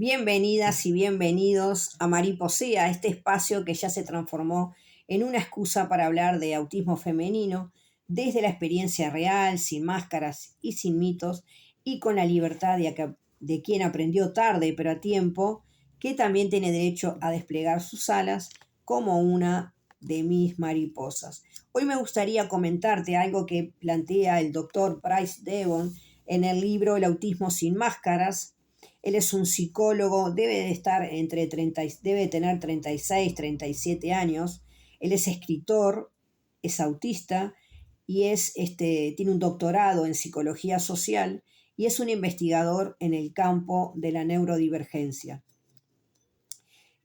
Bienvenidas y bienvenidos a Mariposea, este espacio que ya se transformó en una excusa para hablar de autismo femenino desde la experiencia real, sin máscaras y sin mitos, y con la libertad de quien aprendió tarde pero a tiempo, que también tiene derecho a desplegar sus alas como una de mis mariposas. Hoy me gustaría comentarte algo que plantea el doctor Bryce Devon en el libro El autismo sin máscaras. Él es un psicólogo, debe de estar debe tener 36, 37 años. Él es escritor, es autista y tiene un doctorado en psicología social y es un investigador en el campo de la neurodivergencia.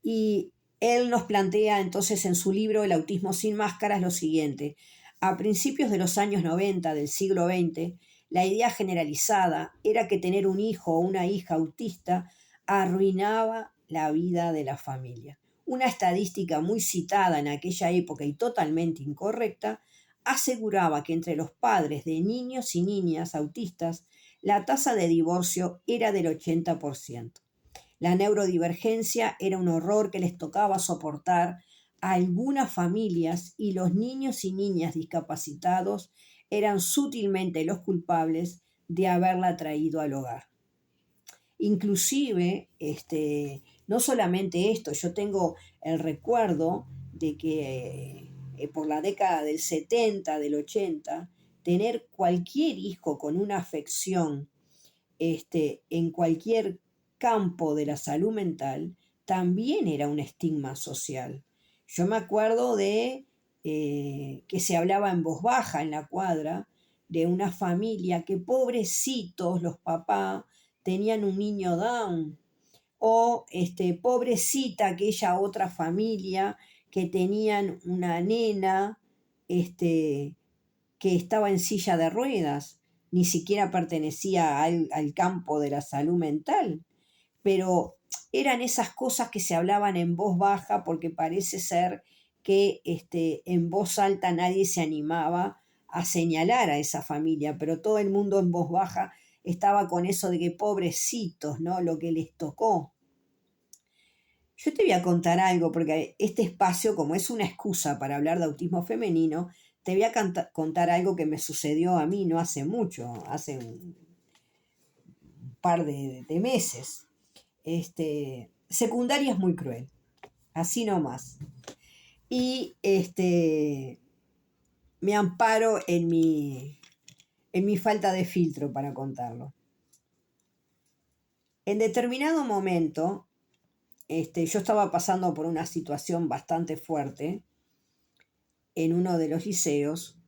Y él nos plantea entonces en su libro El autismo sin máscaras lo siguiente: a principios de los años 90 del siglo XX, la idea generalizada era que tener un hijo o una hija autista arruinaba la vida de la familia. Una estadística muy citada en aquella época y totalmente incorrecta aseguraba que entre los padres de niños y niñas autistas la tasa de divorcio era del 80%. La neurodivergencia era un horror que les tocaba soportar a algunas familias y los niños y niñas discapacitados eran sutilmente los culpables de haberla traído al hogar. Inclusive, no solamente esto, yo tengo el recuerdo de que por la década del 70, del 80, tener cualquier hijo con una afección en cualquier campo de la salud mental también era un estigma social. Yo me acuerdo de que se hablaba en voz baja en la cuadra de una familia que pobrecitos los papás tenían un niño Down, o pobrecita aquella otra familia que tenían una nena que estaba en silla de ruedas, ni siquiera pertenecía al campo de la salud mental, pero eran esas cosas que se hablaban en voz baja porque parece ser que en voz alta nadie se animaba a señalar a esa familia, pero todo el mundo en voz baja estaba con eso de que pobrecitos, ¿no? Lo que les tocó. Yo te voy a contar algo, porque este espacio, como es una excusa para hablar de autismo femenino, te voy a contar algo que me sucedió a mí no hace mucho, hace un par de meses. Secundaria es muy cruel, así nomás. Y me amparo en mi falta de filtro para contarlo. En determinado momento, yo estaba pasando por una situación bastante fuerte en uno de los liceos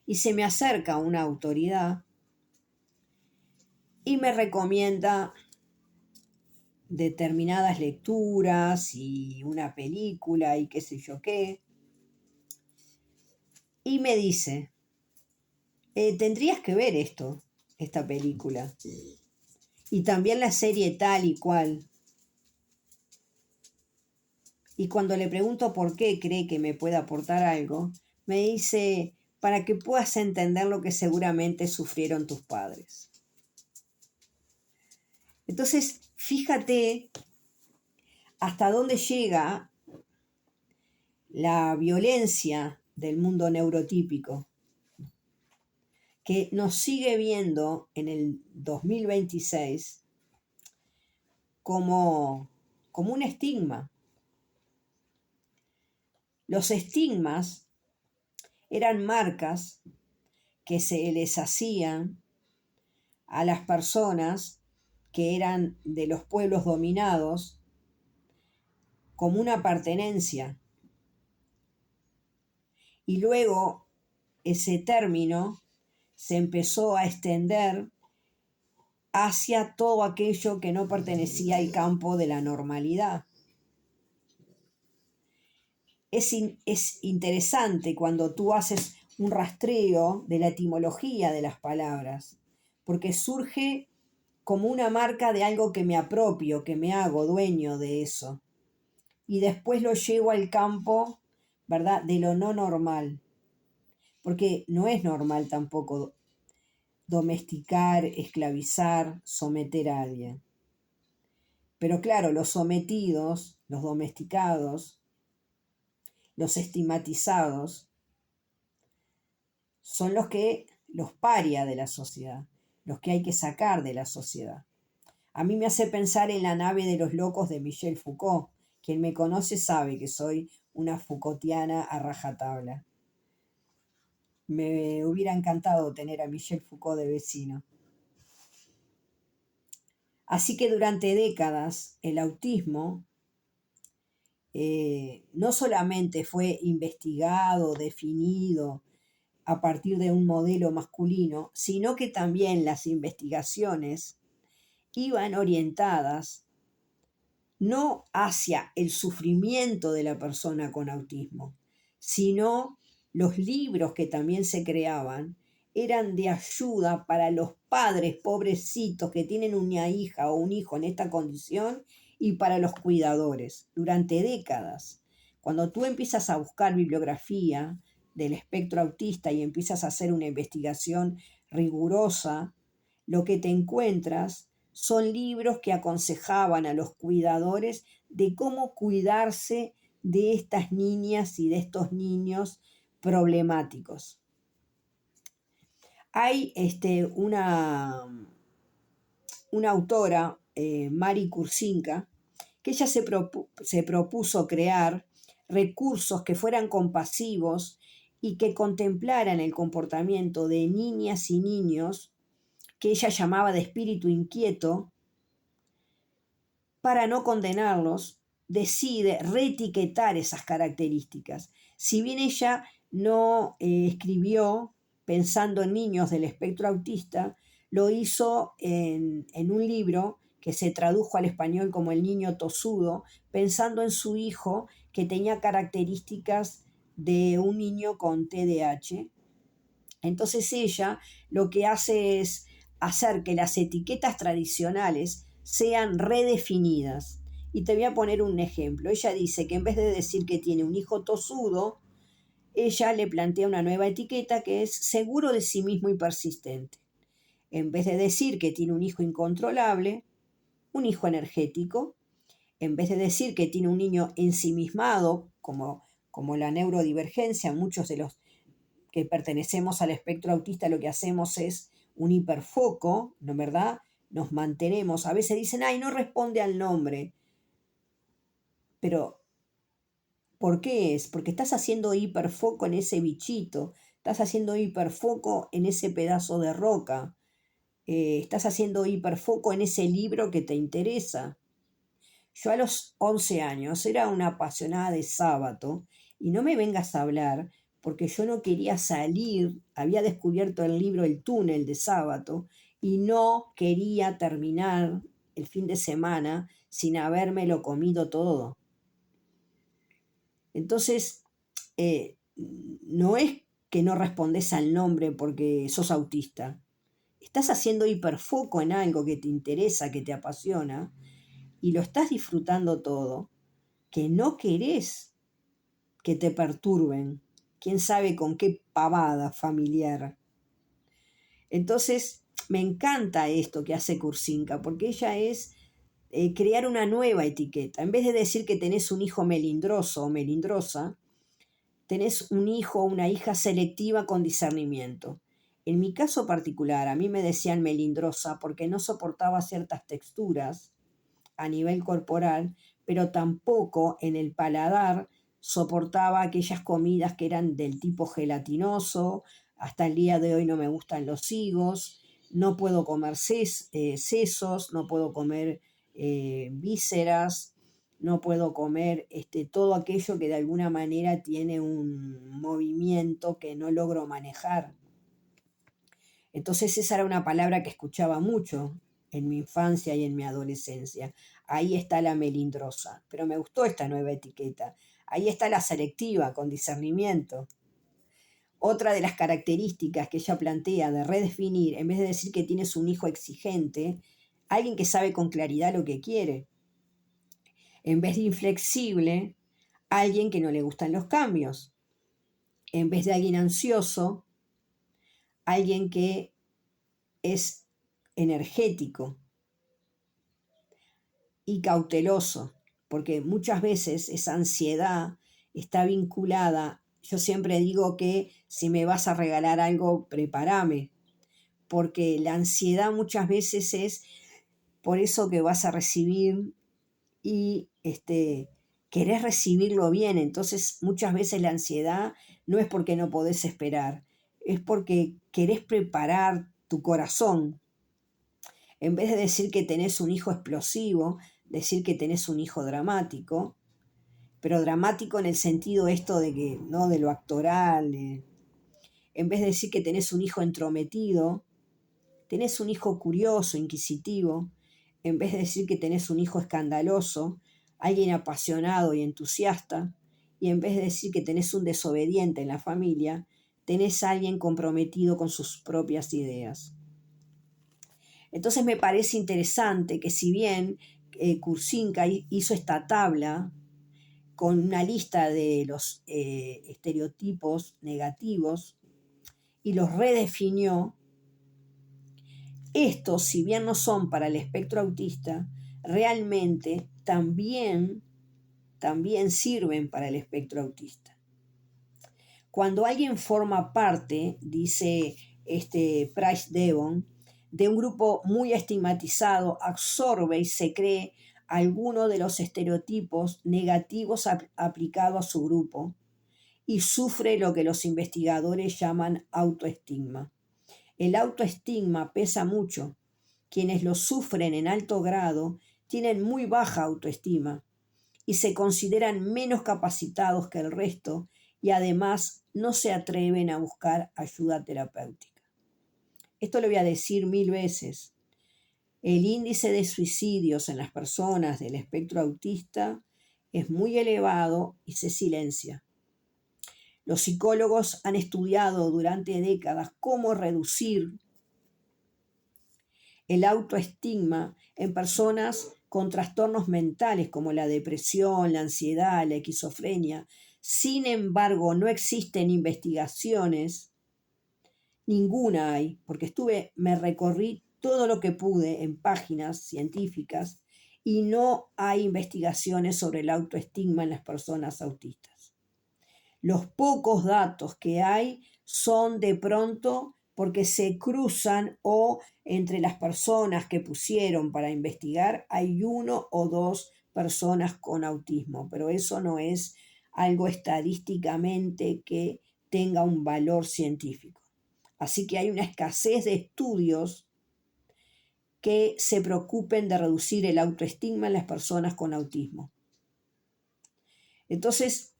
y se me acerca una autoridad y me recomienda determinadas lecturas y una película y qué sé yo qué. Y me dice, tendrías que ver esta película. Y también la serie tal y cual. Y cuando le pregunto por qué cree que me puede aportar algo, me dice, para que puedas entender lo que seguramente sufrieron tus padres. Entonces, fíjate hasta dónde llega la violencia del mundo neurotípico, que nos sigue viendo en el 2026 como un estigma. Los estigmas eran marcas que se les hacían a las personas que eran de los pueblos dominados como una pertenencia. Y luego ese término se empezó a extender hacia todo aquello que no pertenecía al campo de la normalidad. Es interesante cuando tú haces un rastreo de la etimología de las palabras, porque surge como una marca de algo que me apropio, que me hago dueño de eso. Y después lo llevo al campo, ¿verdad?, de lo no normal. Porque no es normal tampoco domesticar, esclavizar, someter a alguien. Pero claro, los sometidos, los domesticados, los estigmatizados, son los paria de la sociedad, los que hay que sacar de la sociedad. A mí me hace pensar en La nave de los locos de Michel Foucault. Quien me conoce sabe que soy una Foucaultiana a rajatabla. Me hubiera encantado tener a Michel Foucault de vecino. Así que durante décadas el autismo no solamente fue investigado, definido a partir de un modelo masculino, sino que también las investigaciones iban orientadas no hacia el sufrimiento de la persona con autismo, sino los libros que también se creaban eran de ayuda para los padres pobrecitos que tienen una hija o un hijo en esta condición y para los cuidadores durante décadas. Cuando tú empiezas a buscar bibliografía del espectro autista y empiezas a hacer una investigación rigurosa, lo que te encuentras son libros que aconsejaban a los cuidadores de cómo cuidarse de estas niñas y de estos niños problemáticos. Hay una autora, Mari Kursinka, que ella se propuso crear recursos que fueran compasivos y que contemplaran el comportamiento de niñas y niños que ella llamaba de espíritu inquieto. Para no condenarlos, decide reetiquetar esas características. Si bien ella no escribió pensando en niños del espectro autista, lo hizo en un libro que se tradujo al español como El niño tosudo, pensando en su hijo que tenía características de un niño con TDAH. Entonces ella lo que hace es hacer que las etiquetas tradicionales sean redefinidas. Y te voy a poner un ejemplo. Ella dice que en vez de decir que tiene un hijo tosudo, ella le plantea una nueva etiqueta que es seguro de sí mismo y persistente. En vez de decir que tiene un hijo incontrolable, un hijo energético. En vez de decir que tiene un niño ensimismado, como la neurodivergencia, muchos de los que pertenecemos al espectro autista lo que hacemos es un hiperfoco, ¿no es verdad? Nos mantenemos. A veces dicen, ay, no responde al nombre. Pero, ¿por qué es? Porque estás haciendo hiperfoco en ese bichito, estás haciendo hiperfoco en ese pedazo de roca, estás haciendo hiperfoco en ese libro que te interesa. Yo a los 11 años era una apasionada de sábado y no me vengas a hablar porque yo no quería salir, había descubierto el libro El túnel de sábado y no quería terminar el fin de semana sin habérmelo comido todo. Entonces, no es que no respondes al nombre porque sos autista. Estás haciendo hiperfoco en algo que te interesa, que te apasiona, y lo estás disfrutando todo, que no querés que te perturben, quién sabe con qué pavada familiar. Entonces, me encanta esto que hace Kursinka, porque ella es crear una nueva etiqueta. En vez de decir que tenés un hijo melindroso o melindrosa, tenés un hijo o una hija selectiva con discernimiento. En mi caso particular, a mí me decían melindrosa porque no soportaba ciertas texturas a nivel corporal, pero tampoco en el paladar soportaba aquellas comidas que eran del tipo gelatinoso. Hasta el día de hoy no me gustan los higos, no puedo comer sesos, no puedo comer vísceras, no puedo comer todo aquello que de alguna manera tiene un movimiento que no logro manejar. Entonces esa era una palabra que escuchaba mucho en mi infancia y en mi adolescencia. Ahí está la melindrosa, pero me gustó esta nueva etiqueta. Ahí está la selectiva, con discernimiento. Otra de las características que ella plantea de redefinir, en vez de decir que tienes un hijo exigente, alguien que sabe con claridad lo que quiere. En vez de inflexible, alguien que no le gustan los cambios. En vez de alguien ansioso, alguien que es energético. y cauteloso, porque muchas veces esa ansiedad está vinculada. Yo siempre digo que si me vas a regalar algo, prepárame, porque la ansiedad muchas veces es por eso que vas a recibir y querés recibirlo bien. Entonces muchas veces la ansiedad no es porque no podés esperar, es porque querés preparar tu corazón. En vez de decir que tenés un hijo explosivo, decir que tenés un hijo dramático, pero dramático en el sentido esto de que, ¿no? De lo actoral. En vez de decir que tenés un hijo entrometido, tenés un hijo curioso, inquisitivo. En vez de decir que tenés un hijo escandaloso, alguien apasionado y entusiasta. Y en vez de decir que tenés un desobediente en la familia, tenés a alguien comprometido con sus propias ideas. Entonces me parece interesante que si bien Kursinka hizo esta tabla con una lista de los estereotipos negativos y los redefinió, estos, si bien no son para el espectro autista, realmente también sirven para el espectro autista. Cuando alguien forma parte, dice Price Devon, de un grupo muy estigmatizado, absorbe y se cree alguno de los estereotipos negativos aplicados a su grupo y sufre lo que los investigadores llaman autoestigma. El autoestigma pesa mucho. Quienes lo sufren en alto grado tienen muy baja autoestima y se consideran menos capacitados que el resto y además no se atreven a buscar ayuda terapéutica. Esto lo voy a decir 1000 veces. El índice de suicidios en las personas del espectro autista es muy elevado y se silencia. Los psicólogos han estudiado durante décadas cómo reducir el autoestigma en personas con trastornos mentales como la depresión, la ansiedad, la esquizofrenia. Sin embargo, no existen investigaciones, ninguna hay, porque me recorrí todo lo que pude en páginas científicas y no hay investigaciones sobre el autoestigma en las personas autistas. Los pocos datos que hay son de pronto porque se cruzan o entre las personas que pusieron para investigar hay 1 o 2 personas con autismo, pero eso no es algo estadísticamente que tenga un valor científico. Así que hay una escasez de estudios que se preocupen de reducir el autoestigma en las personas con autismo. Entonces,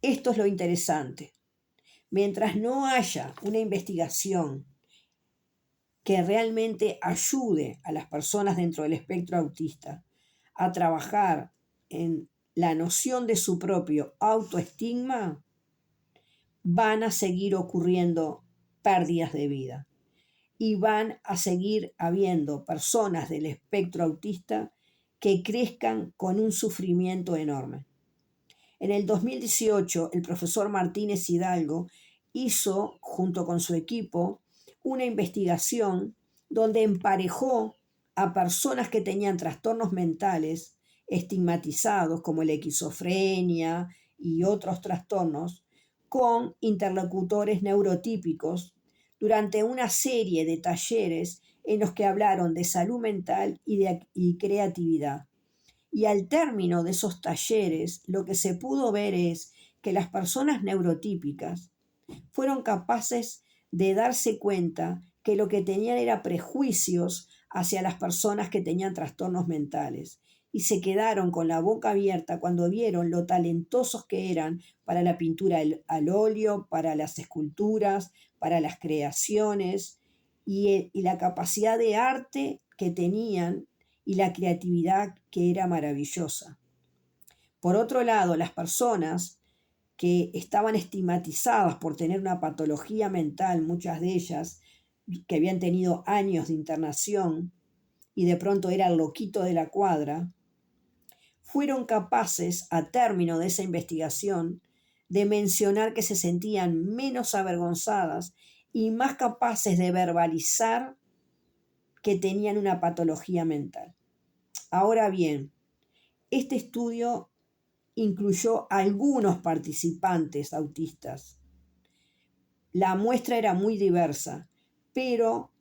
esto es lo interesante. Mientras no haya una investigación que realmente ayude a las personas dentro del espectro autista a trabajar en la noción de su propio autoestigma, van a seguir ocurriendo pérdidas de vida y van a seguir habiendo personas del espectro autista que crezcan con un sufrimiento enorme. En el 2018, el profesor Martínez Hidalgo hizo, junto con su equipo, una investigación donde emparejó a personas que tenían trastornos mentales estigmatizados, como la esquizofrenia y otros trastornos, con interlocutores neurotípicos durante una serie de talleres en los que hablaron de salud mental y creatividad. Y al término de esos talleres, lo que se pudo ver es que las personas neurotípicas fueron capaces de darse cuenta que lo que tenían era prejuicios hacia las personas que tenían trastornos mentales y se quedaron con la boca abierta cuando vieron lo talentosos que eran para la pintura al óleo, para las esculturas, para las creaciones y la capacidad de arte que tenían y la creatividad que era maravillosa. Por otro lado, las personas que estaban estigmatizadas por tener una patología mental, muchas de ellas que habían tenido años de internación y de pronto era el loquito de la cuadra, fueron capaces, a término de esa investigación, de mencionar que se sentían menos avergonzadas y más capaces de verbalizar que tenían una patología mental. Ahora bien, este estudio incluyó a algunos participantes autistas. La muestra era muy diversa, pero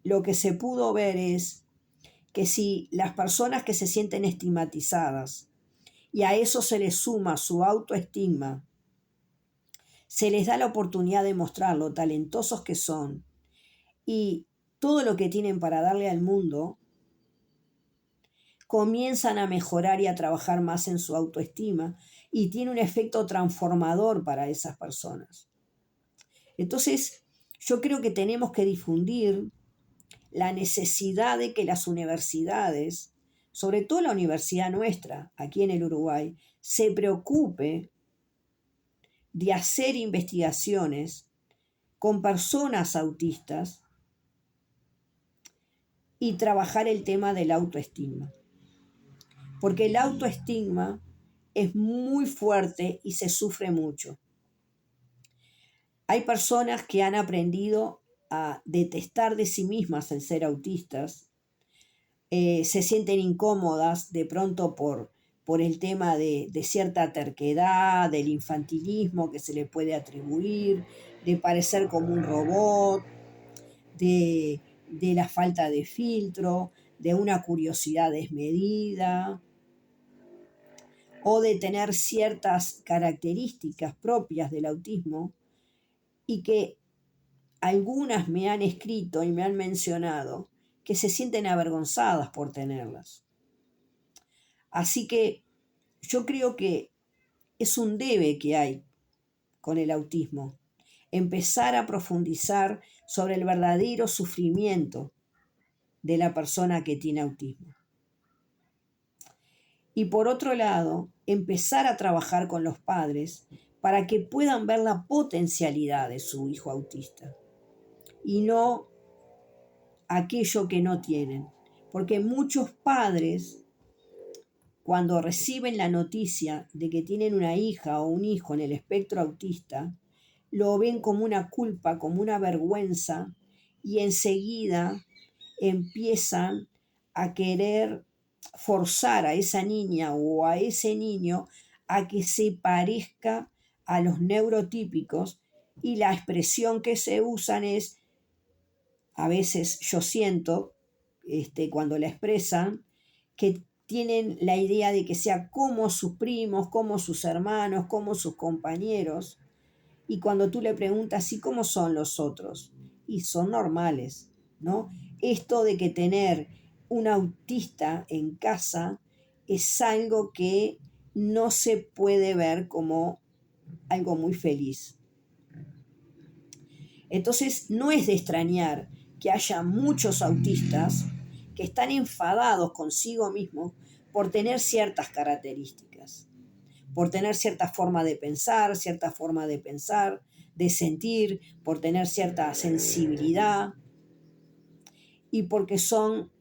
lo que se pudo ver es que si las personas que se sienten estigmatizadas y a eso se les suma su autoestigma, se les da la oportunidad de mostrar lo talentosos que son y todo lo que tienen para darle al mundo, comienzan a mejorar y a trabajar más en su autoestima y tiene un efecto transformador para esas personas. Entonces, yo creo que tenemos que difundir la necesidad de que las universidades, sobre todo la universidad nuestra, aquí en el Uruguay, se preocupe de hacer investigaciones con personas autistas y trabajar el tema del autoestigma. Porque el autoestigma es muy fuerte y se sufre mucho. Hay personas que han aprendido a detestar de sí mismas el ser autistas, se sienten incómodas de pronto por el tema de cierta terquedad, del infantilismo que se le puede atribuir, de parecer como un robot, de la falta de filtro, de una curiosidad desmedida o de tener ciertas características propias del autismo y que algunas me han escrito y me han mencionado que se sienten avergonzadas por tenerlas. Así que yo creo que es un debe que hay con el autismo, empezar a profundizar sobre el verdadero sufrimiento de la persona que tiene autismo. Y por otro lado, empezar a trabajar con los padres para que puedan ver la potencialidad de su hijo autista y no aquello que no tienen. Porque muchos padres, cuando reciben la noticia de que tienen una hija o un hijo en el espectro autista, lo ven como una culpa, como una vergüenza, y enseguida empiezan a querer forzar a esa niña o a ese niño a que se parezca a los neurotípicos, y la expresión que se usan es, a veces yo siento, cuando la expresan, que tienen la idea de que sea como sus primos, como sus hermanos, como sus compañeros, y cuando tú le preguntas, ¿y cómo son los otros? Y son normales, ¿no? Esto de que tener un autista en casa es algo que no se puede ver como algo muy feliz. Entonces, no es de extrañar que haya muchos autistas que están enfadados consigo mismos por tener ciertas características, por tener cierta forma de pensar, de sentir, por tener cierta sensibilidad y porque son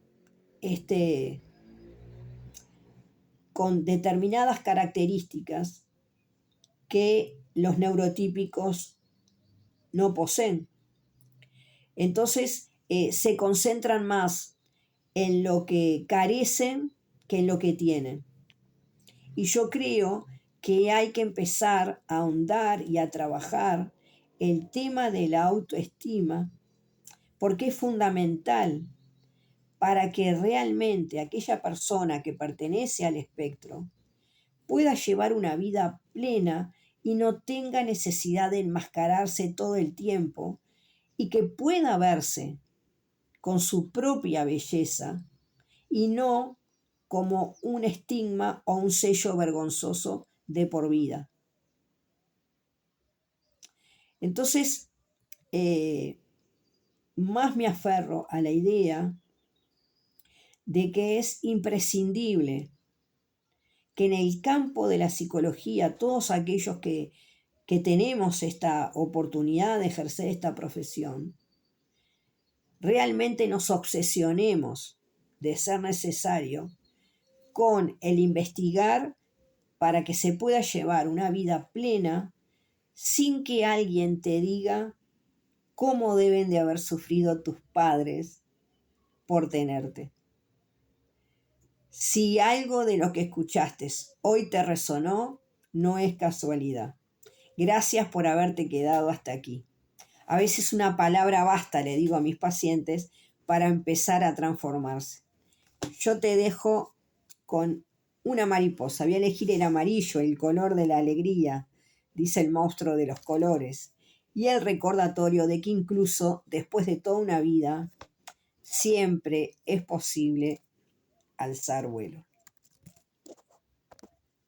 con determinadas características que los neurotípicos no poseen. Entonces, se concentran más en lo que carecen que en lo que tienen. Y yo creo que hay que empezar a ahondar y a trabajar el tema de la autoestima, porque es fundamental para que realmente aquella persona que pertenece al espectro pueda llevar una vida plena y no tenga necesidad de enmascararse todo el tiempo y que pueda verse con su propia belleza y no como un estigma o un sello vergonzoso de por vida. Entonces, más me aferro a la idea de que es imprescindible que en el campo de la psicología todos aquellos que tenemos esta oportunidad de ejercer esta profesión, realmente nos obsesionemos, de ser necesario, con el investigar para que se pueda llevar una vida plena sin que alguien te diga cómo deben de haber sufrido tus padres por tenerte. Si algo de lo que escuchaste hoy te resonó, no es casualidad. Gracias por haberte quedado hasta aquí. A veces una palabra basta, le digo a mis pacientes, para empezar a transformarse. Yo te dejo con una mariposa. Voy a elegir el amarillo, el color de la alegría, dice el monstruo de los colores. Y el recordatorio de que incluso después de toda una vida, siempre es posible alzar vuelo.